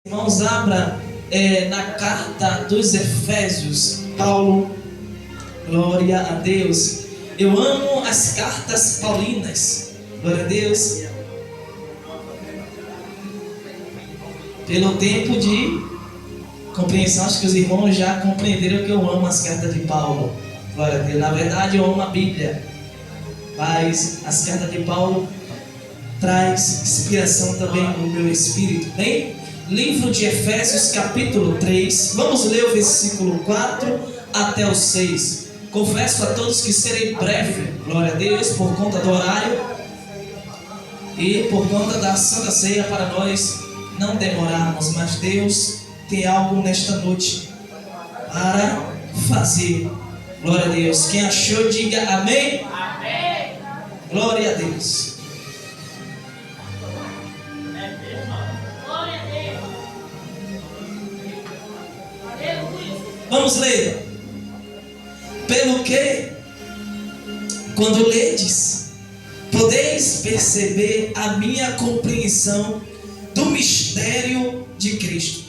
Irmãos, abra na carta dos Efésios. Paulo, glória a Deus. Eu amo as cartas paulinas. Glória a Deus. Pelo tempo de compreensão, acho que os irmãos já compreenderam que eu amo as cartas de Paulo. Glória a Deus. Na verdade, eu amo a Bíblia, mas as cartas de Paulo traz inspiração também no meu espírito. Bem, livro de Efésios, capítulo 3. Vamos ler o versículo 4 até o 6. Confesso a todos que serei breve, glória a Deus, por conta do horário e por conta da Santa Ceia, para nós não demorarmos. Mas Deus tem algo nesta noite para fazer. Glória a Deus. Quem achou, diga amém. Amém. Glória a Deus. Vamos ler. Pelo que, quando ledes, podeis perceber a minha compreensão do mistério de Cristo.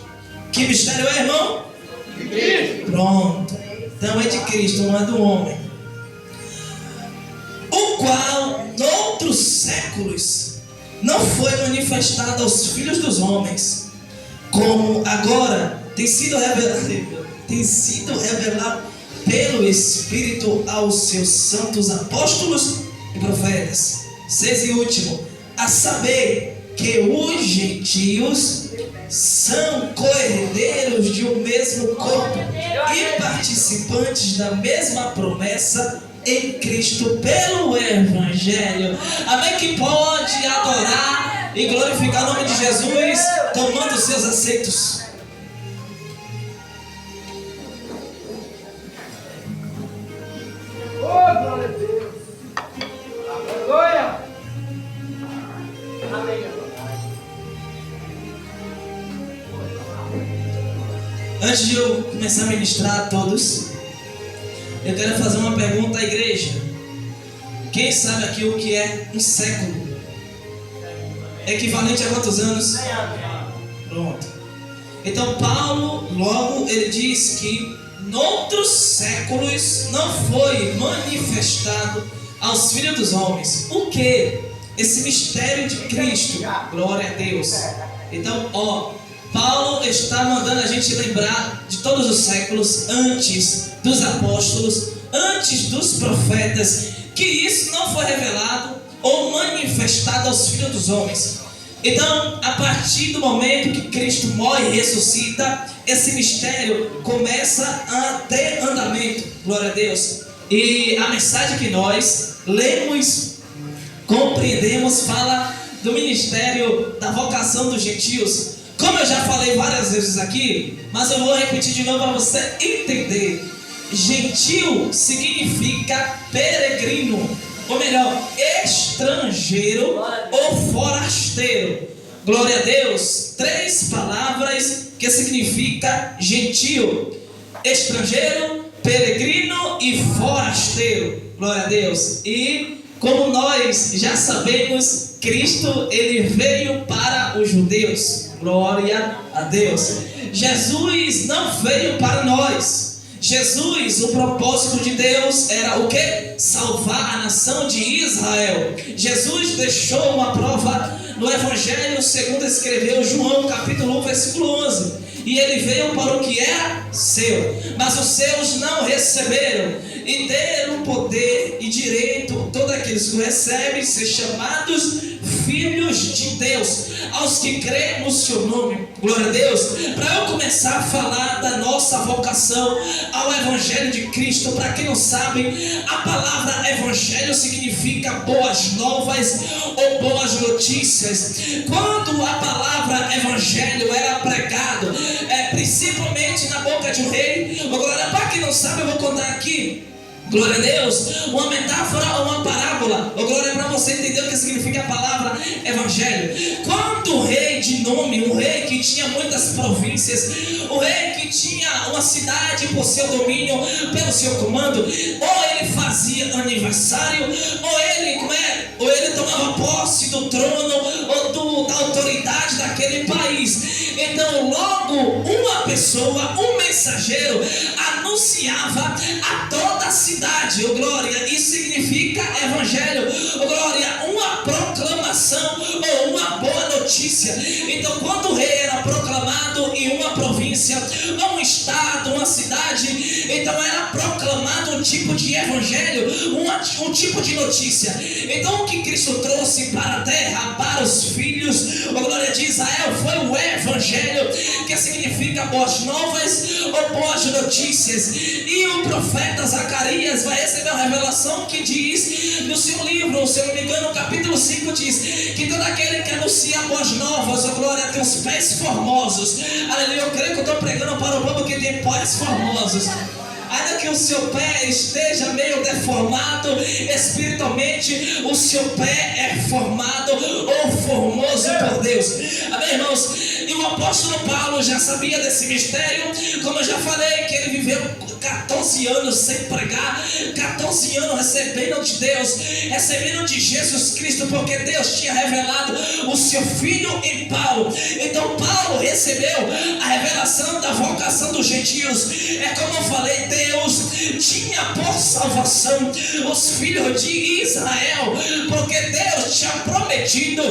Que mistério é, irmão? De Cristo. Pronto. Então é de Cristo, não é do homem. O qual, noutros séculos, não foi manifestado aos filhos dos homens, como agora tem sido revelado pelo Espírito aos seus santos apóstolos e profetas. 6 e último, a saber que os gentios são co-herdeiros de um mesmo corpo e participantes da mesma promessa em Cristo pelo Evangelho. Amém? Que pode adorar e glorificar o nome de Jesus tomando seus assentos. Glória a Deus. Aleluia. Amém. Antes de eu começar a ministrar a todos, eu quero fazer uma pergunta à igreja. Quem sabe aqui o que é um século? Equivalente a quantos anos? Pronto. Então Paulo, logo, ele diz que noutros séculos não foi manifestado aos filhos dos homens. O que? Esse mistério de Cristo. Glória a Deus. Então, Paulo está mandando a gente lembrar de todos os séculos, antes dos apóstolos, antes dos profetas, que isso não foi revelado ou manifestado aos filhos dos homens. Então, a partir do momento que Cristo morre e ressuscita, esse mistério começa a ter andamento. Glória a Deus. E a mensagem que nós lemos, compreendemos, fala do ministério da vocação dos gentios. Como eu já falei várias vezes aqui, mas eu vou repetir de novo para você entender. Gentil significa peregrino, ou melhor, estrangeiro ou forasteiro. Glória a Deus. 3 palavras que significa gentil: estrangeiro, peregrino e forasteiro. Glória a Deus. E como nós já sabemos, Cristo, ele veio para os judeus. Glória a Deus. Jesus não veio para nós. Jesus, o propósito de Deus era o que? Salvar a nação de Israel. Jesus deixou uma prova no Evangelho segundo escreveu João, capítulo 1, versículo 11. E ele veio para o que era seu, mas os seus não receberam. E deram poder e direito todos aqueles que o recebem ser chamados filhos de Deus, aos que creem no seu nome. Glória a Deus. Para eu começar a falar da nossa vocação ao Evangelho de Cristo, para quem não sabe, a palavra Evangelho significa boas novas ou boas notícias. Quando a palavra Evangelho era pregado, principalmente na boca de um rei, agora para quem não sabe, eu vou contar aqui. Glória a Deus, uma metáfora ou uma parábola. Glória, para você entender o que significa a palavra evangelho. Quando o rei de nome, um rei que tinha muitas províncias, o rei que tinha uma cidade por seu domínio, pelo seu comando, ou ele fazia aniversário, ou ele tomava posse do trono ou do da autoridade daquele país. Então logo uma pessoa, um mensageiro, anunciava a toda a cidade. Oh glória, isso significa evangelho. Oh glória, uma proclamação ou uma boa notícia. Então quando o rei era proclamado em uma província, ou um estado, uma cidade, então era proclamado um tipo de evangelho, um tipo de notícia. Então o que Cristo trouxe para a terra, para os filhos, a glória de Israel, foi o evangelho, que significa boas novas ou boas notícias. E o profeta Zacarias vai receber uma revelação que diz no seu livro, se eu não me engano, no capítulo 5, diz que todo aquele que anuncia boas novas, a glória, tem os pés formosos. Aleluia, eu creio que eu estou pregando para o povo que tem pés formosos. Ainda que o seu pé esteja meio deformado espiritualmente, o seu pé é formado ou formoso por Deus. Amém, irmãos? E o apóstolo Paulo já sabia desse mistério, como eu já falei, que ele viveu 14 anos sem pregar, 14 anos recebendo de Deus, recebendo de Jesus Cristo, porque Deus tinha revelado o seu Filho em Paulo. Então Paulo recebeu a revelação da vocação dos gentios. É como eu falei, Deus tinha por salvação os filhos de Israel, porque Deus tinha prometido,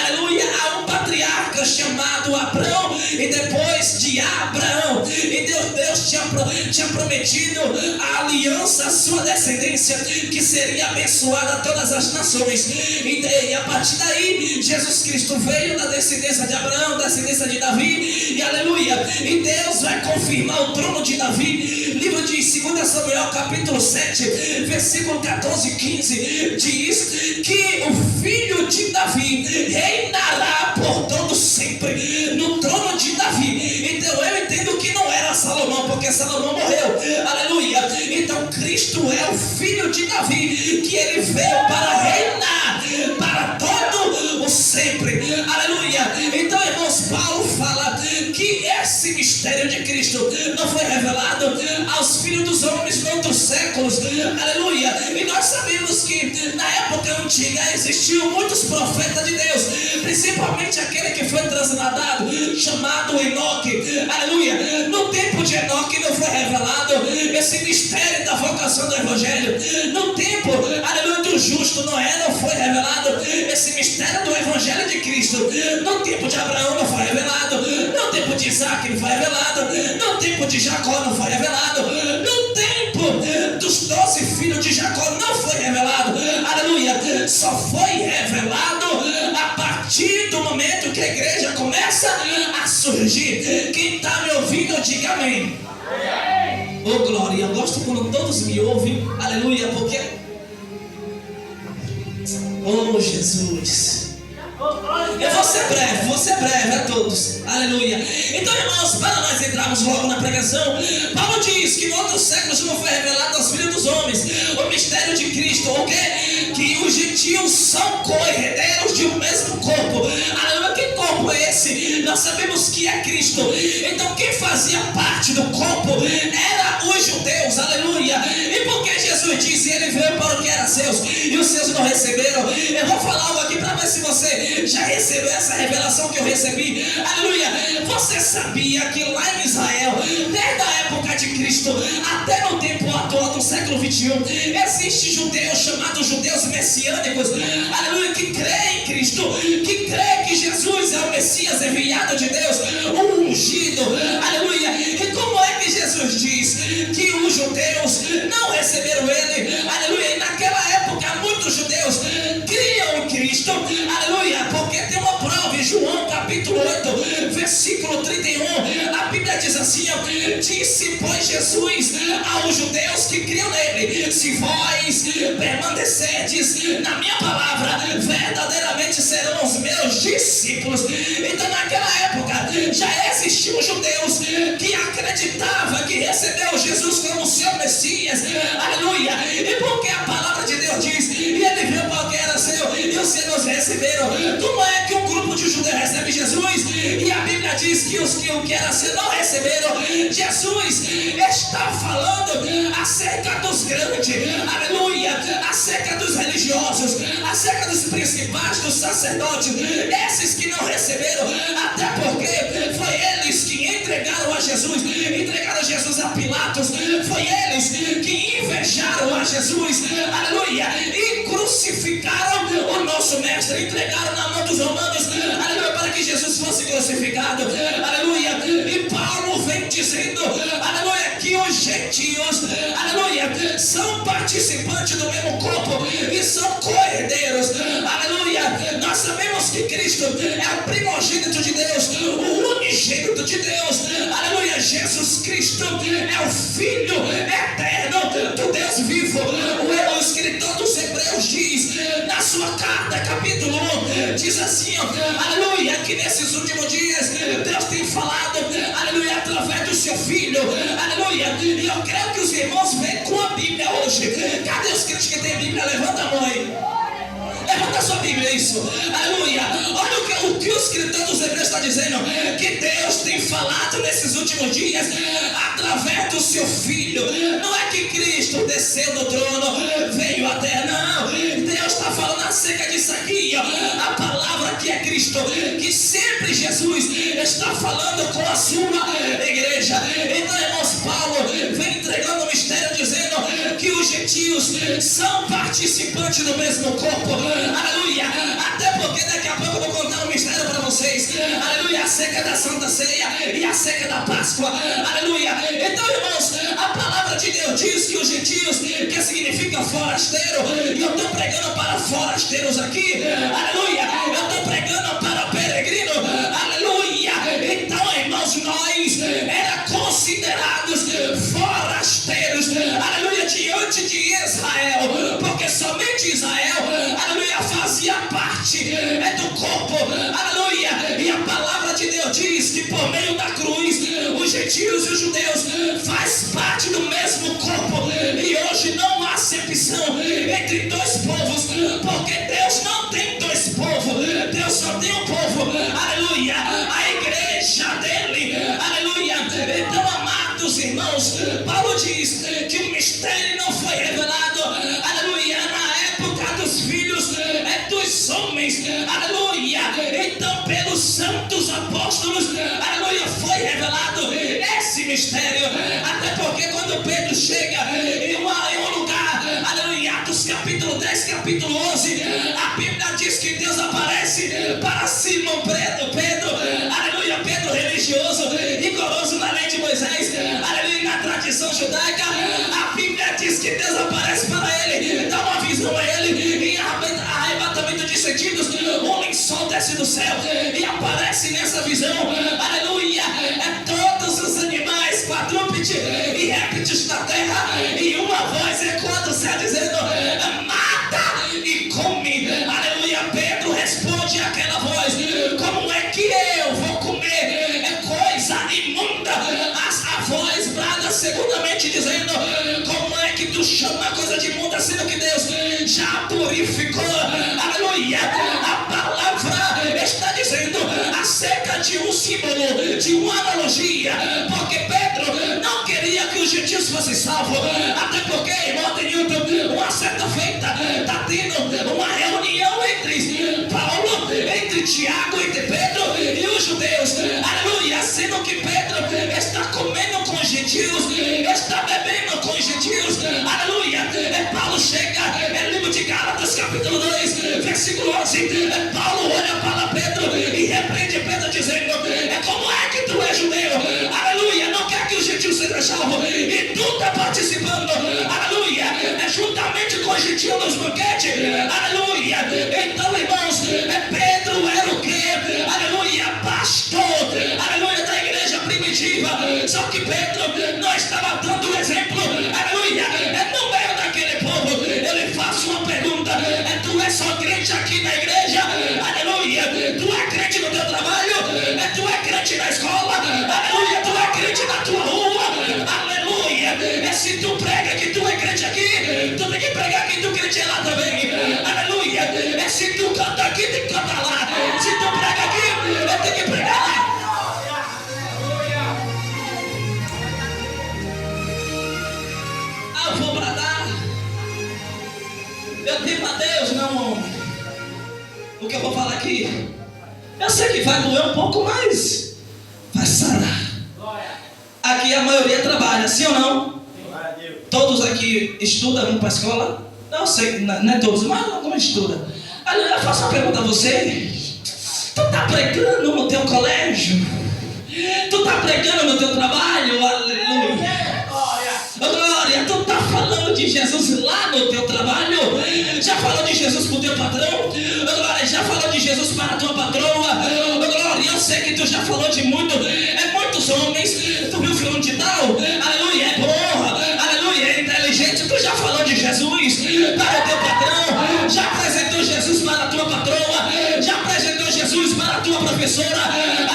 aleluia, a um patriarca chamado Abraão, e depois de Abraão, e Deus tinha prometido a aliança, a sua descendência, que seria abençoada a todas as nações. E a partir daí, Jesus Cristo veio da descendência de Abraão, da descendência de Davi, e aleluia, e Deus vai confirmar o trono de Davi. Livro de 2 Samuel, capítulo 7, versículo 14 e 15, diz que o filho de Davi reinará por todo sempre no trono de Davi. Então eu entendo que não era Salomão, porque Salomão morreu, aleluia. Então Cristo é o filho de Davi, que ele veio para reinar para todo o sempre, aleluia. Então, irmãos, Paulo fala que esse mistério de Cristo não foi revelado aos filhos dos homens noutros séculos, aleluia. E nós sabemos que na época antiga existiam muitos profetas de Deus, principalmente aquele que foi transladado, chamado Enoque, aleluia. No tempo de Enoque não foi revelado esse mistério da vocação do evangelho. No tempo, aleluia, do justo Noé não foi revelado esse mistério do evangelho de Cristo. No tempo de Abraão não foi revelado, no tempo de Isaac não foi revelado, no tempo de Jacó não foi revelado, no tempo dos 12 filhos de Jacó não foi revelado, aleluia. Só foi revelado a partir do momento que a igreja começa a surgir. Quem está me ouvindo, diga amém. Oh glória, eu gosto quando todos me ouvem, aleluia, porque oh Jesus, eu vou ser breve a todos, aleluia. Então, irmãos, para nós entrarmos logo na pregação, Paulo diz que em outros séculos não foi revelado aos filhos dos homens o mistério de Cristo, o quê? Que os gentios são co-herdeiros de um mesmo corpo, aleluia. Que corpo é esse? Nós sabemos que é Cristo. Então quem fazia parte do corpo era os judeus, aleluia. E porque Jesus disse, ele veio para o que era seus, e os seus não receberam. Eu vou falar algo aqui para ver se você já recebeu essa revelação que eu recebi, aleluia. Você sabia que lá em Israel, desde a época de Cristo até no tempo atual do século 21, existem judeus chamados judeus messiânicos, aleluia, que creem em Cristo, que creem que Jesus é o Messias enviado de Deus, o ungido, aleluia. E como é que Jesus diz que os judeus não receberam ele, aleluia? E naquela época muitos judeus criam em Cristo, aleluia, porque tem uma prova em João capítulo 8, versículo 31, a Bíblia diz assim, disse pois Jesus aos judeus que criam nele, se vós permanecerdes na minha palavra, verdadeiramente serão os meus discípulos. Então naquela época já existia existiam judeus que acreditavam que recebeu Jesus como seu Messias, aleluia, e porque a palavra de Deus diz, e ele viu qual que era seu, e os seus receberam. Como é que um grupo de judeus recebe Jesus, e a Bíblia diz que os que era seu não receberam? Jesus está falando acerca dos grandes, aleluia, acerca dos religiosos, acerca dos principais, dos sacerdotes, esses que não receberam, até porque foi eles que entregaram a Jesus a Pilatos, foi eles que invejaram a Jesus, aleluia, e crucificaram o nosso mestre, entregaram na mão dos romanos, aleluia, para que Jesus fosse crucificado, aleluia. E Paulo vem dizendo, aleluia, que os gentios, aleluia, são participantes do mesmo corpo e são co-herdeiros, aleluia. Nós sabemos que Cristo é o primogênito de Deus, o unigênito de Deus, aleluia. Jesus Cristo é o Filho eterno do Deus vivo. O escritor dos Hebreus diz na sua carta, capítulo 1, diz assim, aleluia, que nesses últimos dias Deus tem falado, aleluia, através do seu Filho, aleluia. E eu creio que os irmãos vêm com a Bíblia hoje. Cadê os crentes que têm Bíblia? Levanta a mão aí. Levanta a sua Bíblia, isso, aleluia. Olha o que o escritor dos Hebreus está dizendo, que Deus tem falado nesses últimos dias através do seu Filho. Não é que Cristo desceu do trono, veio à terra, não. Deus está falando acerca disso aqui, a palavra que é Cristo, que sempre Jesus está falando com a sua igreja. Então, irmãos, Paulo vem entregando o mistério, dizendo que os gentios são participantes do mesmo corpo, aleluia. Até porque daqui a pouco eu vou contar um mistério para vocês, aleluia, acerca da Santa Ceia e acerca da Páscoa, aleluia. Então, irmãos, a palavra de Deus diz que os gentios, que significa forasteiro, e eu estou pregando para forasteiros aqui, aleluia, eu estou pregando para peregrino, aleluia. Então, irmãos, nós era considerados forasteiros, aleluia, diante de Israel, porque somente Israel, aleluia, fazia parte do corpo, aleluia. E a palavra de Deus diz que por meio da cruz os gentios e os judeus faz parte do mesmo corpo, e hoje não há acepção entre dois povos, porque Deus não tem dois povos, Deus só tem um povo, aleluia, a igreja dele, aleluia. Então, amados irmãos, Paulo diz que o mistério não foi revelado, aleluia, na época dos filhos dos homens, aleluia. Então, pelos santos apóstolos, aleluia, foi revelado esse mistério. Até porque quando Pedro chega em um lugar, aleluia, Atos capítulo 10, capítulo 11, a Bíblia diz que Deus aparece para Simão Pedro, aleluia, Pedro religioso, rigoroso na lei de Moisés, aleluia, na tradição judaica. A Bíblia diz que Deus aparece para ele, dá uma visão a ele, em arrebatamento de sentidos, um lençol desce do céu e aparece nessa visão, aleluia, todos os animais, quadrúpedes e répteis da terra, e uma voz ecoa do céu dizendo, mata e come, aleluia. Pedro responde àquela voz, como é que eu vou comer coisa imunda? A voz brada segundamente dizendo, como é que tu chama coisa de imunda, sendo que Deus já purificou, aleluia. A palavra está dizendo acerca de um símbolo, de uma analogia, porque Pedro não queria que os gentios fossem salvos, até porque, irmão Newton, uma certa feita está tendo uma reunião entre Paulo, entre Tiago, entre Pedro e os judeus, aleluia, sendo que Pedro está comendo com os gentios, está bebendo com os gentios, aleluia. Paulo chega, livro de Gálatas capítulo 2, versículo 11, Paulo olha para Pedro e repreende Pedro dizendo, como é que tu és judeu, aleluia, não quer que os gentios sejam salvos, e tu está participando, aleluia, juntamente com os gentios nos banquetes, aleluia. Então, irmãos, Pedro era o que? Aleluia, pastor, aleluia, da igreja primitiva. Só que Pedro não estava dando o exemplo, aleluia, no meio daquele povo. Ele faz uma pergunta, tu é só crente aqui na igreja, aleluia, tu é crente no teu trabalho, tu é crente na escola, que eu vou falar aqui, eu sei que vai doer um pouco, mas vai sarar. Aqui a maioria trabalha, sim ou não? Todos aqui estudam, vão para a escola? Não sei, não é todos, mas não estuda. Eu faço uma pergunta a você. Tu está pregando no teu colégio? Tu está pregando no teu trabalho? Aleluia! Glória, tu está falando de Jesus lá no teu trabalho? Já falou de Jesus para o teu patrão? Glória, já falou de Jesus para a tua patroa? Glória, eu sei que tu já falou de muitos homens. Tu viu o filme de tal? Aleluia, é bom, aleluia, é inteligente. Tu já falou de Jesus para o teu patrão? Já apresentou Jesus para a tua patroa? Já apresentou Jesus para a tua professora?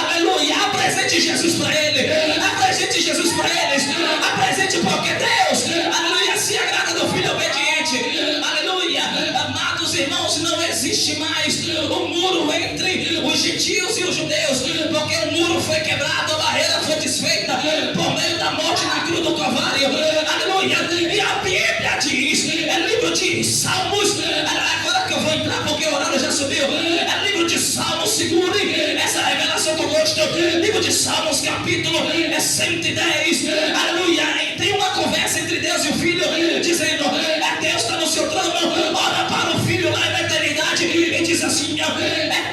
Aleluia, apresente Jesus para ele. Apresente Jesus para eles. Apresente porque Deus, aleluia, se agrada do filho obediente. Aleluia, amados irmãos, não existe mais o muro entre os gentios e os judeus, porque o muro foi quebrado, a barreira foi desfeita por meio da morte na cruz do Calvário. Aleluia, e a Bíblia diz, é livro de Salmos, agora que eu vou entrar porque o horário já subiu, é livro de Salmos, segure essa revelação que eu gosto, livro de Salmos, capítulo 110, aleluia, e tem uma conversa entre Deus e o Filho, dizendo, Deus está no seu trono, ora para o Filho lá na eternidade, e diz assim,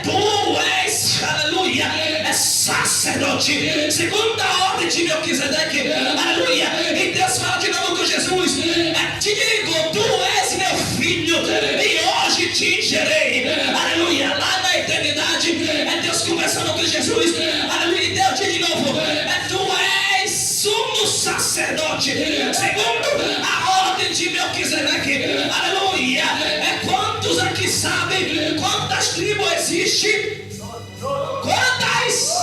tu és, aleluia, é sacerdote, segundo a ordem de Melquisedeque, aleluia, e Deus fala de novo com Jesus, te digo, tu és meu filho, e hoje te gerei, aleluia, lá na eternidade, Deus conversando com Jesus, aleluia, e Deus diz de novo, tu és sumo sacerdote, segundo a ordem de Melquisedeque, aleluia, quantos aqui sabem quantas tribos existem? Quantas?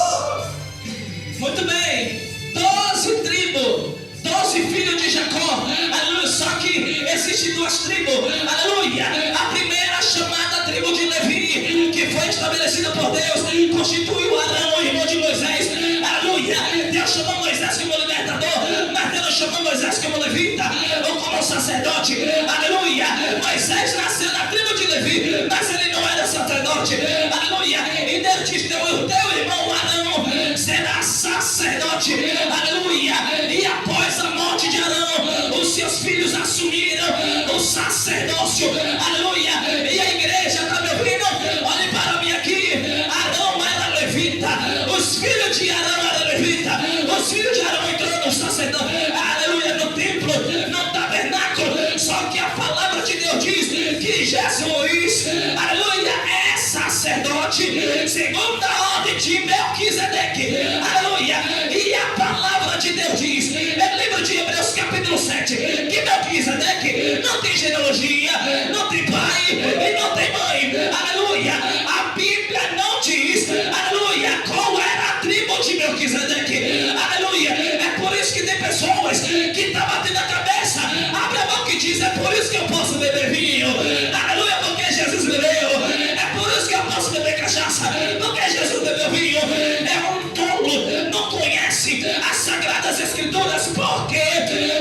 Muito bem, 12 tribos, 12 filhos de Jacó, aleluia, só que existem duas tribos, aleluia, a primeira chamada tribo de Levi, que foi estabelecida por Deus, constituiu Arão, irmão de Moisés, aleluia, Deus chamou Moisés como libertador, mas Deus não chamou Moisés como levita, ou como sacerdote, aleluia, Moisés nasceu na tribo de Levi, mas ele não era sacerdote, aleluia, e Deus diz, teu irmão Arão será sacerdote, aleluia, e após a morte de Arão, os seus filhos assumiram o sacerdócio, aleluia, e a igreja está me ouvindo? Olhe para mim aqui, Arão era levita, os filhos de Arão eram levita, os filhos de Arão entrou no sacerdócio, aleluia, no templo, no tabernáculo, só que a palavra de Deus diz que Jesus, aleluia, é sacerdote, segundo a ordem de Melquisedeque, aleluia, e a palavra de Deus diz, é livro de Hebreus capítulo 7, que Melquisedeque não tem genealogia, não tem pai e não tem mãe, aleluia, a Bíblia não diz, aleluia, qual era a tribo de Melquisedeque, aleluia, é por isso que tem pessoas que estão batendo a cabeça, abre a boca e diz, é por isso que eu posso beber vinho, aleluia, porque Jesus bebeu, é por isso que eu posso beber cachaça, porque Jesus bebeu vinho, é um tolo, não conhece as Sagradas Escrituras, por quê?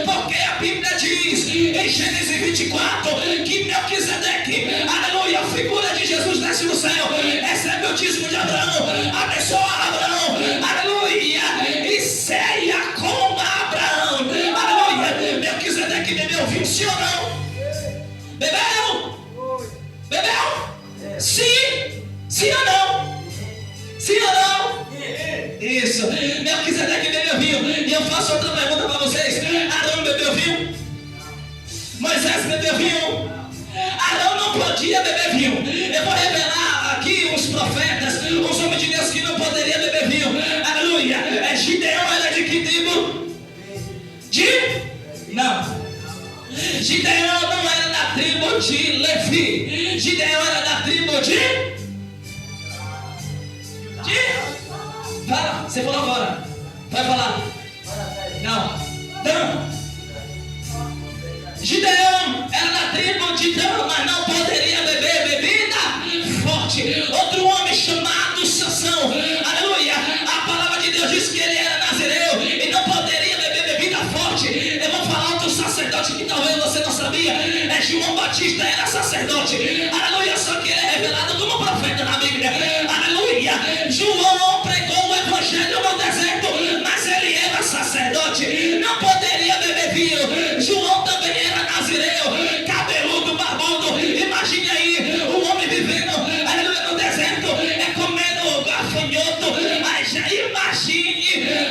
Porque a Bíblia diz, em Gênesis 24, que Melquisedeque, aleluia, a figura de Jesus desce do céu, recebe o dízimo de Abraão, abençoa Abraão, aleluia, e ceia com Abraão, aleluia, Melquisedeque bebeu vinho, sim ou não? Bebeu? Bebeu? Sim? Sim ou não? Sim ou não? Isso, Melquisedeque bebeu vinho, e eu faço outra pergunta para vocês, Arão bebeu vinho? Moisés bebeu vinho? Arão não podia beber vinho. Eu vou revelar aqui os profetas, os homens de Deus que não poderiam beber vinho, aleluia, Gideão era de que tribo? Não, Gideão não era da tribo de Levi, Gideão era da tribo de? Fala, você falou agora, vai falar. Não, Gideão era da tribo de Dan, mas não poderia beber bebida forte. Outro homem chamado Sansão, aleluia, a palavra de Deus diz que ele era nazireu e não poderia beber bebida forte. Eu vou falar outro sacerdote que talvez você não sabia, João Batista era sacerdote, aleluia, só que ele é revelado como profeta na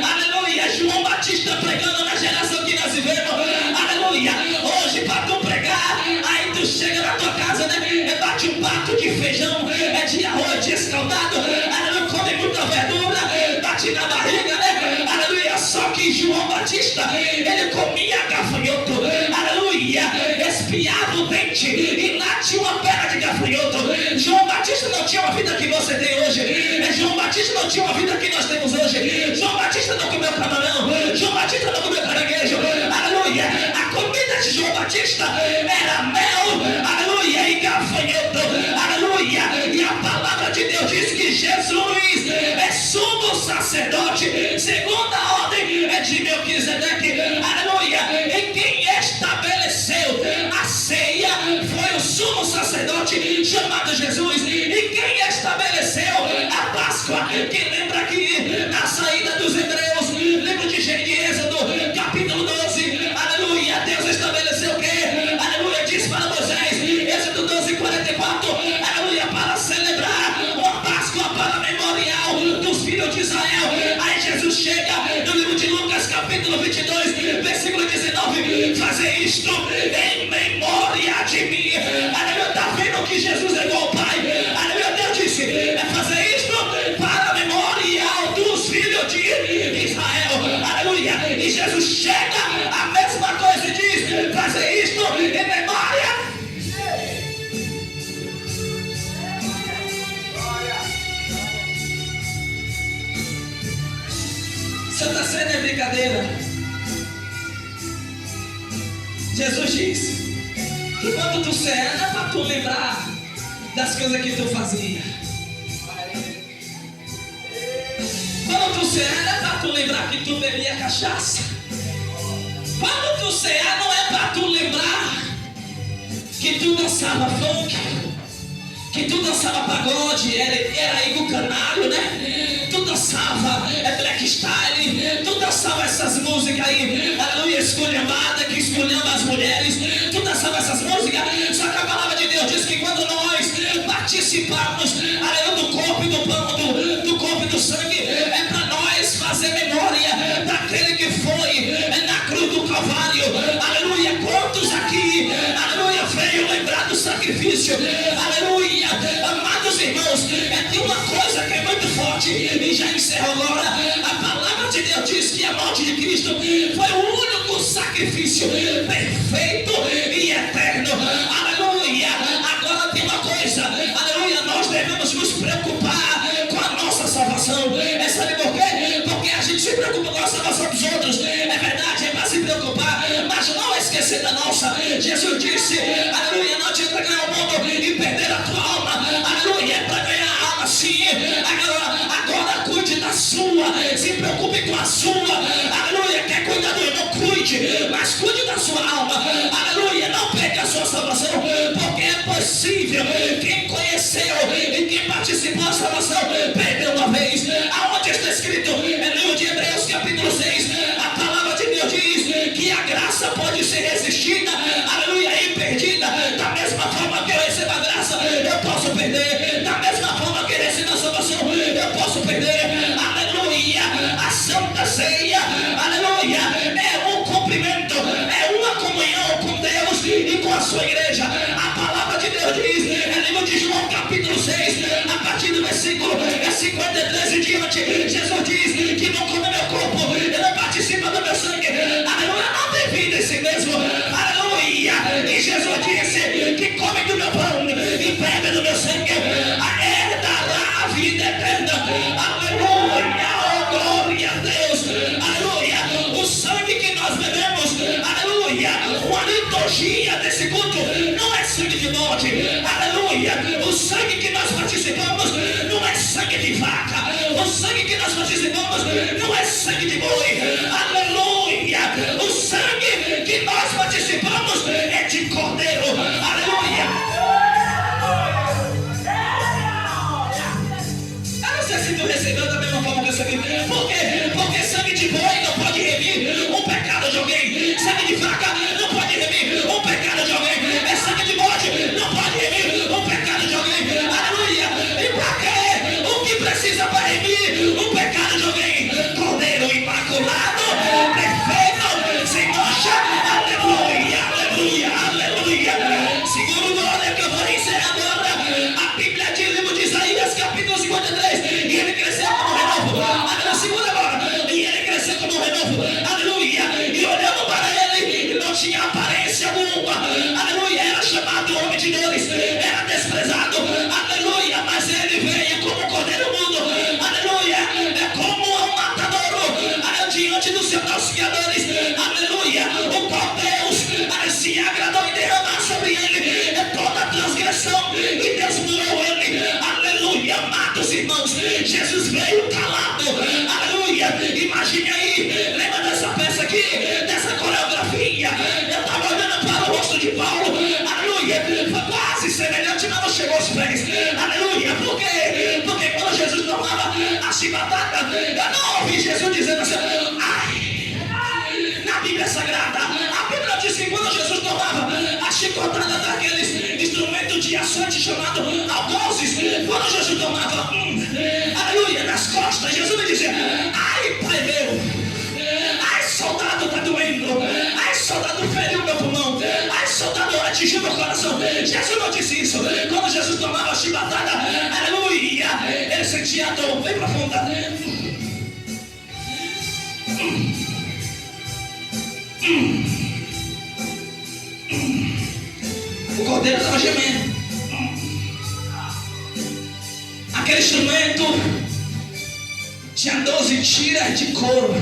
Aleluia. João Batista pregando na geração que nós vivemos. Aleluia. Hoje para tu pregar, aí tu chega na tua casa, né? Bate um prato de feijão, de arroz escaldado. Aleluia. Come muita verdura, bate na barriga, né? Aleluia. Só que João Batista, ele comia gafanhoto. Aleluia. Espiava o dente e lá tinha uma perna de gafanhoto. João Batista não tinha uma vida que você tem hoje. João Batista não tinha uma vida que nós temos hoje. João Batista não comeu camarão. João Batista não comeu caranguejo. Aleluia. A comida de João Batista era mel. Aleluia. E gafanhoto. Aleluia. E a palavra de Deus diz que Jesus é sumo sacerdote segundo a ordem de Melquisedeque. Aleluia. E quem estabeleceu a ceia foi o sumo sacerdote chamado Jesus. E quem estabeleceu a Páscoa, que lembra aqui na saída dos hebreus, livro de Êxodo, capítulo 12. Aleluia. Deus estabeleceu o quê? Aleluia. Diz para Moisés, Êxodo 12, 44. Aleluia. Para celebrar uma Páscoa para memorial dos filhos de Israel. Aí Jesus chega no livro de Lucas, capítulo 22, versículo 19. Fazer isto em memória de mim. Aleluia. Está vendo que Jesus é igual ao Pai? Aleluia. Deus disse, fazer isto para memorial dos filhos de Israel. Aleluia. E Jesus chega, a mesma coisa e diz, fazer isto em memória. Santa Ceia é brincadeira. Jesus diz que quando tu ceia, não é para tu lembrar das coisas que tu fazia. Quando tu ceia, não é para tu lembrar que tu bebia cachaça. Quando tu ceia, não é para tu lembrar que tu dançava funk, que tu dançava pagode, era Igor Canário, né? Tu dançava black style, tu dançava essas músicas aí, aleluia, esculhambada, que esculhamba as mulheres, tu dançava essas músicas. Só que a palavra de Deus diz que quando nós participamos, aleluia, do corpo e do pão, do corpo e do sangue, é para nós fazer memória daquele que foi na cruz do Calvário. Aleluia. Quantos aqui, aleluia, veio lembrar do sacrifício? Aleluia. Amados irmãos, tem uma coisa que é muito forte e já encerro agora. A palavra de Deus diz que a morte de Cristo foi o único sacrifício perfeito e eterno. Aleluia. Agora tem uma coisa, aleluia, nós devemos nos preocupar com a nossa salvação. Sabe por quê? Porque a gente se preocupa com a salvação dos outros. É verdade, é para se preocupar, mas não esquecer da nossa. Jesus disse, aleluia, não adianta ganhar o mundo e perder a tua alma. Aleluia, é para ganhar a alma sim. Agora cuide da sua, se preocupe com a sua. Aleluia, quer cuidar do irmão, cuide, mas cuide da sua alma. Aleluia, não perca a sua salvação, porque é possível. Quem conheceu e quem participou da salvação perdeu uma vez. Aonde está escrito? É livro de Hebreus, capítulo 6. A palavra de Deus diz que a graça pode ser resistida, aleluia, e perdida. Da mesma forma que eu recebo a graça, eu posso perder. Da mesma forma que eu recebo a salvação, eu posso perder. Aleluia. A Santa Ceia, aleluia, é um cumprimento, é uma comunhão com Deus e com a sua igreja. A palavra de Deus diz, é livro de João, capítulo 6, a partir do versículo 53 e diante, Jesus diz que não come meu corpo e não participa do meu sangue, aleluia, não tem vida em si mesmo. Aleluia. E Jesus disse que come do meu pão e bebe do meu sangue, herdará a vida eterna. Aleluia. Oh, glória a Deus. Aleluia. O sangue que nós bebemos, aleluia, uma liturgia desse culto não é sangue de morte. Aleluia. O sangue que nós participamos não é sangue de vaca. O sangue que nós participamos não é sangue de boi. Aleluia. O sangue que nós participamos é de cordeiro. Aleluia. Eu não sei se tu recebeu da mesma forma que eu recebi. Por quê? Porque sangue de boi não pode remir um pecado de alguém. Sangue de vaca não pode remir um pecado de alguém. É sangue de bode não pode remir um pecado de alguém. Aleluia. E para quê? O que precisa para remir um pecado de alguém? Cordeiro. um renovo, aleluia, e olhando para ele, ele não tinha aparência alguma, aleluia, era chamado homem de dores, era desprezado, aleluia, mas ele veio como um cordeiro mudo, aleluia, é como um matadouro, diante dos seus auxiliadores, aleluia, o qual Deus se agradou em derramar sobre ele toda a transgressão, e Deus murou ele, aleluia, amados irmãos, Jesus veio calado, aleluia, imagine aí, lembra dessa peça aqui, dessa coreografia, eu estava olhando para o rosto de Paulo, aleluia, foi quase semelhante, mas não chegou aos pés, aleluia, por quê? Porque quando Jesus tomava a chibatada, eu não ouvi Jesus dizendo assim, ai, na Bíblia Sagrada, a Bíblia diz que quando Jesus tomava a chicotada daqueles instrumentos de açoite chamado algozes, quando Jesus tomava, aleluia, nas costas, Jesus me dizia, ai, Pai meu, ai, soldado está doendo, ai, soldado feriu meu pulmão, ai, soldado atingiu meu coração. Jesus não disse isso. Quando Jesus tomava a chibatada, aleluia, ele sentia a dor bem profunda. O cordeiro estava gemendo. Aquele instrumento tinha 12 tiras de couro,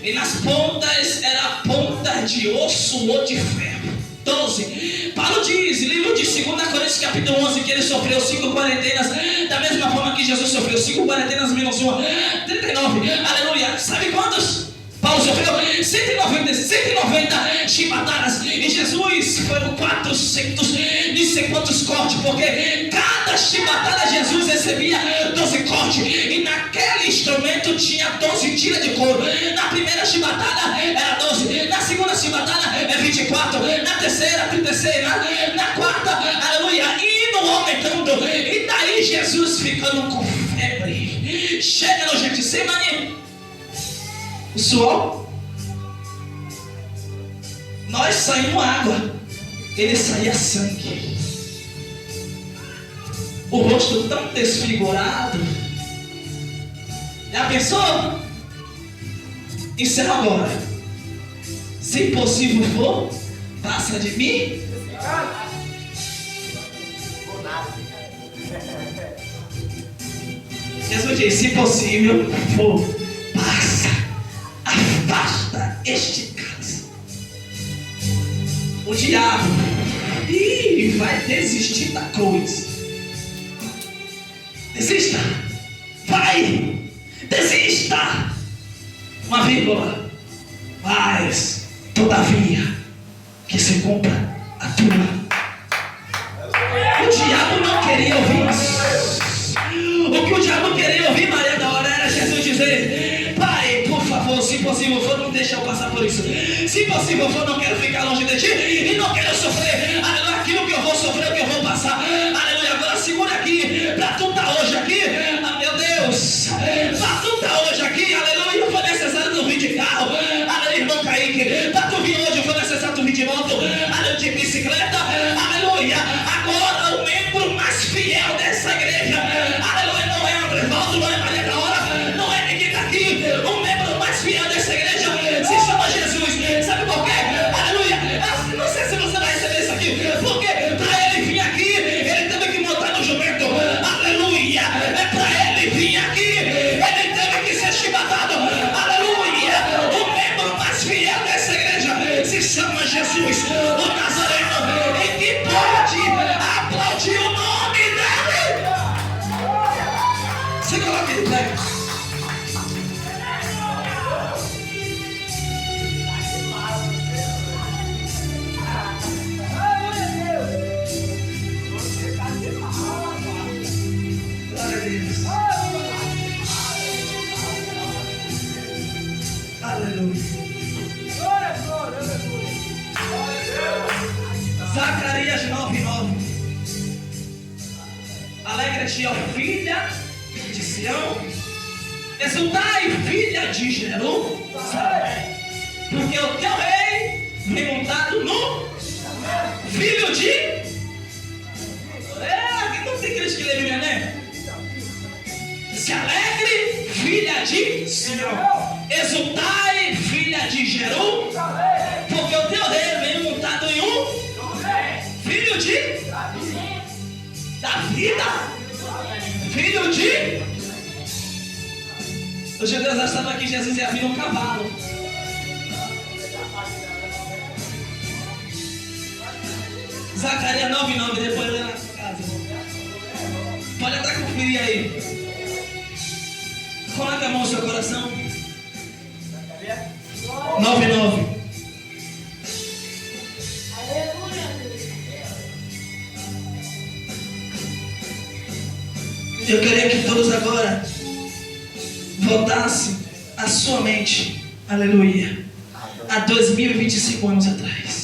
e nas pontas era ponta de osso ou de ferro. 12. Paulo diz, livro de 2 Coríntios capítulo 11, que ele sofreu 5 quarentenas, da mesma forma que Jesus sofreu 5 quarentenas menos 1, 39. Aleluia. Sabe quantos Paulo sofreu? 190 chibatadas, e Jesus foram 400 e sei quantos cortes, porque cada chibatada Jesus recebia 12 cortes, e naquele instrumento tinha 12 tiras de couro. Na primeira chibatada era 12, na segunda chibatada é 24, na terceira 36, na quarta, aleluia, indo aumentando, e daí Jesus ficando com febre, chega no Getsemane, o suor, nós saímos água, ele saía sangue, o rosto tão desfigurado. Já pensou? Encerra agora. Se possível for, passa de mim. Jesus diz, se possível for, passa, afasta este cálice. O diabo vai desistir da cruz. Desista, vai, desista, uma vírgula, mas todavia que se cumpra a tua. O diabo não queria ouvir isso. O que o diabo queria ouvir, Maria da hora, era Jesus dizer, Pai, por favor, se possível for, não deixa eu passar por isso. Se possível for, não quero ficar longe de ti e não quero sofrer, aleluia, aquilo que eu vou sofrer, o que eu vou passar, aleluia. Agora segura aqui, pra tu estar hoje aqui, meu Deus, pra tu estar hoje aqui, aleluia, foi necessário tu vir de carro, aleluia, irmão Kaique, pra tu vir hoje foi necessário tu vir de moto, aleluia, de bicicleta, aleluia. Agora o membro mais fiel dessa igreja, aleluia, não é André Valdo, não é Maria da Hora, não é ninguém daqui, o membro mais fiel dessa igreja se chama Jesus. Sabe por quê? Aleluia, eu não sei se você vai receber isso aqui, porque para ele vir aqui, ele teve que montar no jumento, aleluia, é para ele vir aqui, ele teve que ser chibatado, aleluia. O membro mais fiel dessa igreja se chama Jesus, o Nazareno, e que pode aplaudir o nome dele. Se coloque de pé. Zacarias 9:9. Alegra-te, ó filha de Sião, exultai, filha de Jerusalém, porque o teu rei vem montado no filho de... não tem crente que lê Bíblia, né? Se alegre, filha de Sião, exultai, filho de... Os judeus achavam que Jesus ia vir num cavalo. Zacarias 9:9, depois lê na sua casa. Pode até conferir aí. Coloque a mão no seu coração. 9:9. Eu queria que todos agora voltassem a sua mente, aleluia, há 2025 anos atrás.